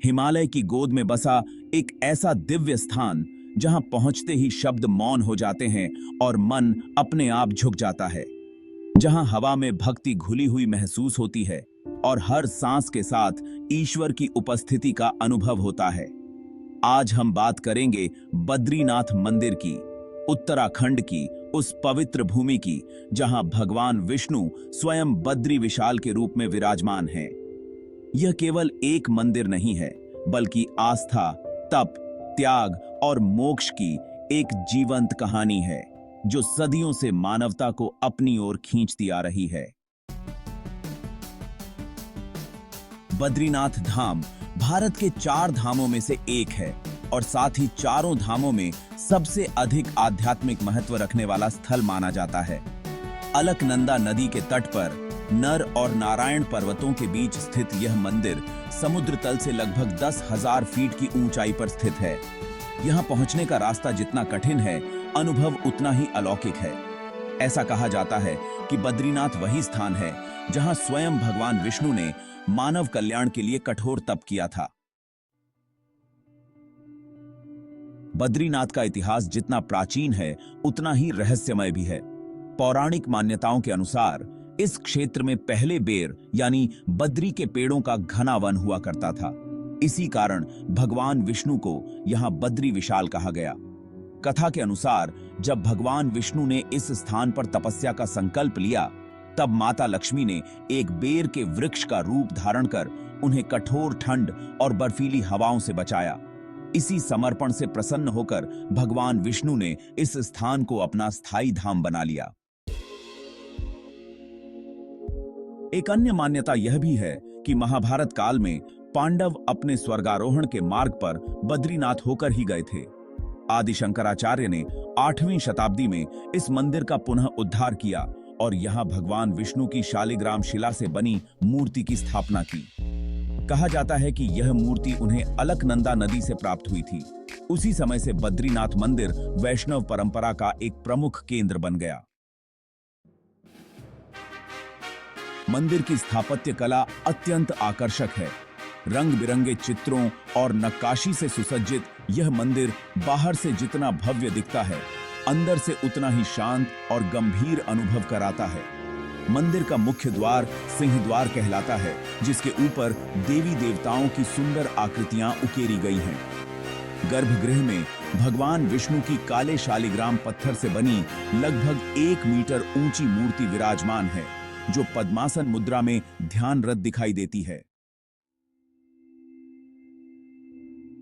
हिमालय की गोद में बसा एक ऐसा दिव्य स्थान जहां पहुंचते ही शब्द मौन हो जाते हैं और मन अपने आप झुक जाता है। जहां हवा में भक्ति घुली हुई महसूस होती है और हर सांस के साथ ईश्वर की उपस्थिति का अनुभव होता है। आज हम बात करेंगे बद्रीनाथ मंदिर की, उत्तराखंड की उस पवित्र भूमि की जहां भगवान विष्णु स्वयं बद्री विशाल के रूप में विराजमान हैं। यह केवल एक मंदिर नहीं है, बल्कि आस्था, तप, त्याग और मोक्ष की एक जीवंत कहानी है जो सदियों से मानवता को अपनी ओर खींचती आ रही है। बद्रीनाथ धाम भारत के 4 धामों में से एक है और साथ ही चारों धामों में सबसे अधिक आध्यात्मिक महत्व रखने वाला स्थल माना जाता है। अलकनंदा नदी के तट पर नर और नारायण पर्वतों के बीच स्थित यह मंदिर समुद्र तल से लगभग 10,000 फीट की ऊंचाई पर स्थित है। यहां पहुंचने का रास्ता जितना कठिन है, अनुभव उतना ही अलौकिक है। ऐसा कहा जाता है कि बद्रीनाथ वही स्थान है जहां स्वयं भगवान विष्णु ने मानव कल्याण के लिए कठोर तप किया था। बद्रीनाथ का इतिहास जितना प्राचीन है, उतना ही रहस्यमय भी है। पौराणिक मान्यताओं के अनुसार इस क्षेत्र में पहले बेर यानी बद्री के पेड़ों का घना वन हुआ करता था। इसी कारण भगवान विष्णु को यहां बद्री विशाल कहा गया। कथा के अनुसार जब भगवान विष्णु ने इस स्थान पर तपस्या का संकल्प लिया, तब माता लक्ष्मी ने एक बेर के वृक्ष का रूप धारण कर उन्हें कठोर ठंड और बर्फीली हवाओं से बचाया। इसी समर्पण से प्रसन्न होकर भगवान विष्णु ने इस स्थान को अपना स्थायी धाम बना लिया। एक अन्य मान्यता यह भी है कि महाभारत काल में पांडव अपने स्वर्गारोहण के मार्ग पर बद्रीनाथ होकर ही गए थे। आदि शंकराचार्य ने 8वीं शताब्दी में इस मंदिर का पुनः उद्धार किया और यहां भगवान विष्णु की शालिग्राम शिला से बनी मूर्ति की स्थापना की। कहा जाता है कि यह मूर्ति उन्हें अलकनंदा नदी से प्राप्त हुई थी। उसी समय से बद्रीनाथ मंदिर वैष्णव परंपरा का एक प्रमुख केंद्र बन गया। मंदिर की स्थापत्य कला अत्यंत आकर्षक है। रंग बिरंगे चित्रों और नक्काशी से सुसज्जित यह मंदिर बाहर से जितना भव्य दिखता है, अंदर से उतना ही शांत और गंभीर अनुभव कराता है। मंदिर का मुख्य द्वार सिंहद्वार कहलाता है, जिसके ऊपर देवी देवताओं की सुंदर आकृतियां उकेरी गई हैं। गर्भगृह में भगवान विष्णु की काले शालिग्राम पत्थर से बनी लगभग 1 मीटर ऊंची मूर्ति विराजमान है, जो पद्मासन मुद्रा में ध्यानरत दिखाई देती है।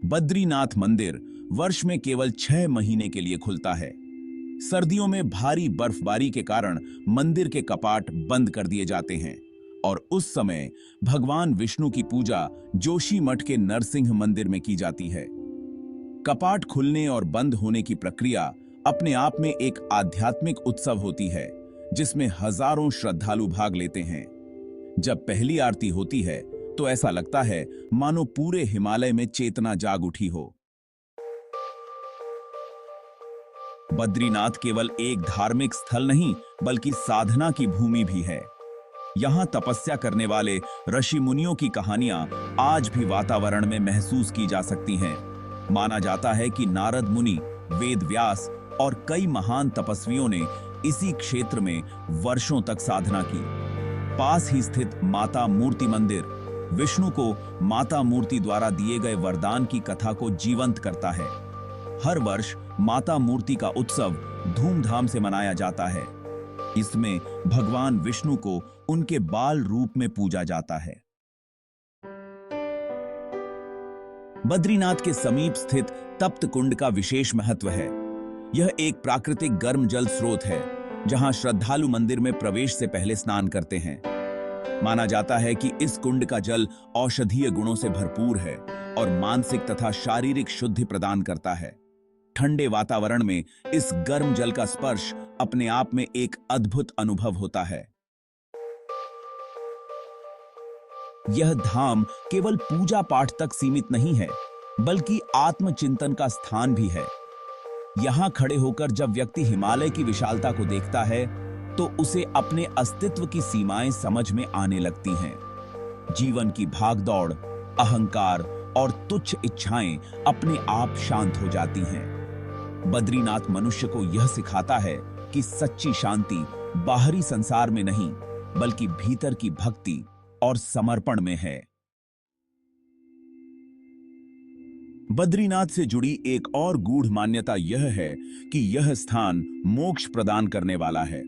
बद्रीनाथ मंदिर वर्ष में केवल 6 महीने के लिए खुलता है। सर्दियों में भारी बर्फबारी के कारण मंदिर के कपाट बंद कर दिए जाते हैं और उस समय भगवान विष्णु की पूजा जोशीमठ के नरसिंह मंदिर में की जाती है। कपाट खुलने और बंद होने की प्रक्रिया अपने आप में एक आध्यात्मिक उत्सव होती है, जिसमें हजारों श्रद्धालु भाग लेते हैं। जब पहली आरती होती है तो ऐसा लगता है मानो पूरे हिमालय में चेतना जाग उठी हो। बद्रीनाथ केवल एक धार्मिक स्थल नहीं, बल्कि साधना की भूमि भी है। यहां तपस्या करने वाले ऋषि मुनियों की कहानियां आज भी वातावरण में महसूस की जा सकती हैं। माना जाता है कि नारद मुनि, वेद व्यास और कई महान तपस्वियों ने इसी क्षेत्र में वर्षों तक साधना की। पास ही स्थित माता मूर्ति मंदिर विष्णु को माता मूर्ति द्वारा दिए गए वरदान की कथा को जीवंत करता है। हर वर्ष माता मूर्ति का उत्सव धूमधाम से मनाया जाता है। इसमें भगवान विष्णु को उनके बाल रूप में पूजा जाता है। बद्रीनाथ के समीप स्थित तप्त कुंड का विशेष महत्व है। यह एक प्राकृतिक गर्म जल स्रोत है, जहां श्रद्धालु मंदिर में प्रवेश से पहले स्नान करते हैं। माना जाता है कि इस कुंड का जल औषधीय गुणों से भरपूर है और मानसिक तथा शारीरिक शुद्धि प्रदान करता है। ठंडे वातावरण में इस गर्म जल का स्पर्श अपने आप में एक अद्भुत अनुभव होता है। यह धाम केवल पूजा पाठ तक सीमित नहीं है, बल्कि आत्मचिंतन का स्थान भी है। यहां खड़े होकर जब व्यक्ति हिमालय की विशालता को देखता है, तो उसे अपने अस्तित्व की सीमाएं समझ में आने लगती हैं। जीवन की भागदौड़, अहंकार और तुच्छ इच्छाएं अपने आप शांत हो जाती हैं। बद्रीनाथ मनुष्य को यह सिखाता है कि सच्ची शांति बाहरी संसार में नहीं, बल्कि भीतर की भक्ति और समर्पण में है। बद्रीनाथ से जुड़ी एक और गूढ़ मान्यता यह है कि यह स्थान मोक्ष प्रदान करने वाला है।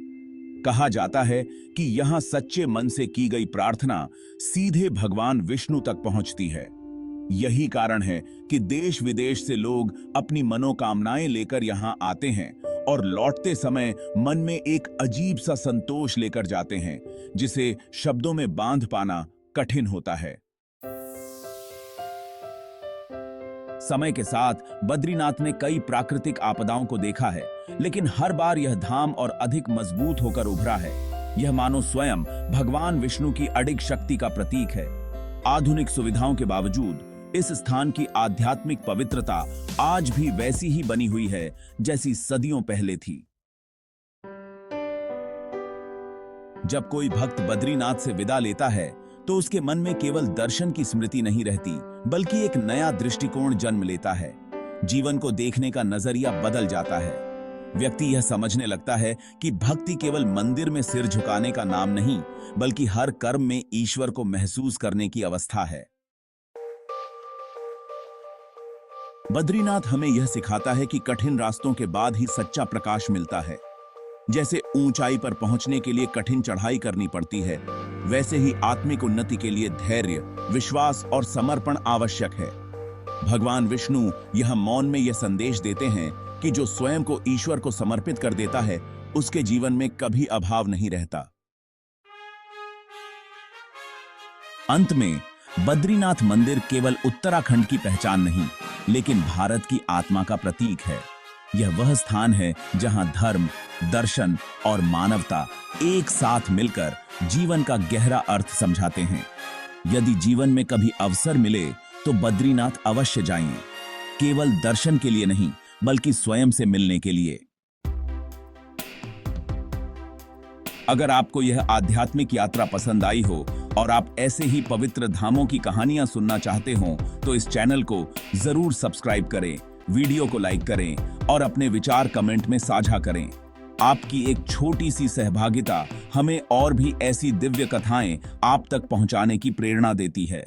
कहा जाता है कि यहां सच्चे मन से की गई प्रार्थना सीधे भगवान विष्णु तक पहुंचती है। यही कारण है कि देश विदेश से लोग अपनी मनोकामनाएं लेकर यहां आते हैं और लौटते समय मन में एक अजीब सा संतोष लेकर जाते हैं, जिसे शब्दों में बांध पाना कठिन होता है। समय के साथ बद्रीनाथ ने कई प्राकृतिक आपदाओं को देखा है, लेकिन हर बार यह धाम और अधिक मजबूत होकर उभरा है। यह मानो स्वयं भगवान विष्णु की अडिग शक्ति का प्रतीक है। आधुनिक सुविधाओं के बावजूद इस स्थान की आध्यात्मिक पवित्रता आज भी वैसी ही बनी हुई है जैसी सदियों पहले थी। जब कोई भक्त बद्रीनाथ से विदा लेता है तो उसके मन में केवल दर्शन की स्मृति नहीं रहती, बल्कि एक नया दृष्टिकोण जन्म लेता है। जीवन को देखने का नजरिया बदल जाता है। व्यक्ति यह समझने लगता है कि भक्ति केवल मंदिर में सिर झुकाने का नाम नहीं, बल्कि हर कर्म में ईश्वर को महसूस करने की अवस्था है। बद्रीनाथ हमें यह सिखाता है कि कठिन रास्तों के बाद ही सच्चा प्रकाश मिलता है। जैसे ऊंचाई पर पहुंचने के लिए कठिन चढ़ाई करनी पड़ती है, वैसे ही आत्मिक उन्नति के लिए धैर्य, विश्वास और समर्पण आवश्यक है। भगवान विष्णु यह मौन में यह संदेश देते हैं कि जो स्वयं को ईश्वर को समर्पित कर देता है, उसके जीवन में कभी अभाव नहीं रहता। अंत में बद्रीनाथ मंदिर केवल उत्तराखंड की पहचान नहीं, लेकिन भारत की आत्मा का प्रतीक है। यह वह स्थान है जहां धर्म, दर्शन और मानवता एक साथ मिलकर जीवन का गहरा अर्थ समझाते हैं। यदि जीवन में कभी अवसर मिले तो बद्रीनाथ अवश्य जाइए, केवल दर्शन के लिए नहीं, बल्कि स्वयं से मिलने के लिए। अगर आपको यह आध्यात्मिक यात्रा पसंद आई हो और आप ऐसे ही पवित्र धामों की कहानियां सुनना चाहते हो, तो इस चैनल को जरूर सब्सक्राइब करें, वीडियो को लाइक करें और अपने विचार कमेंट में साझा करें। आपकी एक छोटी सी सहभागिता हमें और भी ऐसी दिव्य कथाएं आप तक पहुंचाने की प्रेरणा देती है।